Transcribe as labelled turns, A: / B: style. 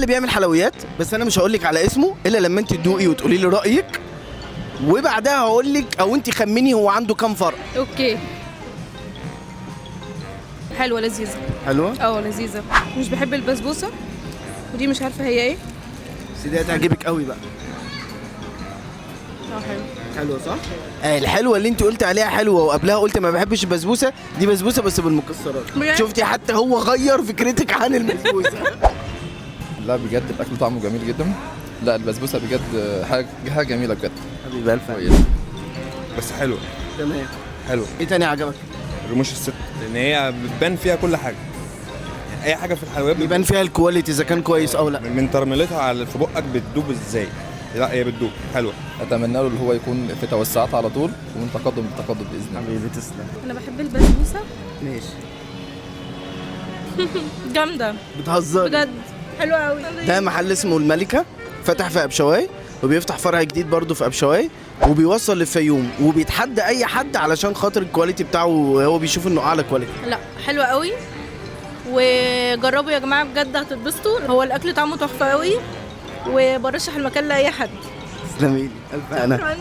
A: محل بيعمل حلويات، بس انا مش هقول لك على اسمه الا لما انت تدوقي وتقولي لي رايك، وبعدها هقول لك او انت خمني هو عنده كام فرع.
B: اوكي. حلوه لذيذه.
A: حلوه.
B: لذيذه. مش بحب البسبوسه، ودي مش عارفه هي ايه.
A: بس دي هتعجبك قوي بقى.
B: حلو.
A: حلوه صح؟ الحلوه اللي انت قلت عليها حلوه وقبلها قلت ما بحبش البسبوسه، دي بسبوسه بس بالمكسرات.
B: بجد؟
A: شفتي حتى هو غير فكرتك عن البسبوسه.
C: لا بجد الاكل طعمه جميل جدا. لا البسبوسه بجد حاجه جميله بجد.
A: حبيبي الف
D: بس حلوه.
A: تمام.
D: حلوه.
A: ايه تاني عجبك؟
D: رموش الست، لان هي بتبان فيها كل حاجه، يعني اي حاجه في الحلويات
A: بيبان فيها الكواليتي اذا كان كويس او لا.
D: من ترميلتها على في بقك بتدوب ازاي. لا هي بتدوب حلوه.
C: اتمنى له اللي هو يكون في توسعات على طول ومن تقدم لتقدم باذن الله.
A: حبيبي تسلم.
B: انا بحب البسبوسه.
A: ماشي.
B: جامده
A: بتهزري؟
B: بجد. حلوه قوي.
A: ده محل اسمه الملكه، فتح في ابشواي وبيفتح فرع جديد برضه في ابشواي، وبيوصل للفيوم، وبيتحدى اي حد علشان خاطر الكواليتي بتاعه، هو بيشوف انه اعلى كواليتي.
B: لا حلوه قوي، وجربوا يا جماعه بجد هتتبسطوا. هو الاكل طعمه تحفه قوي، وبرشح المكان لاي حد.
A: تسلمي لي الف انا.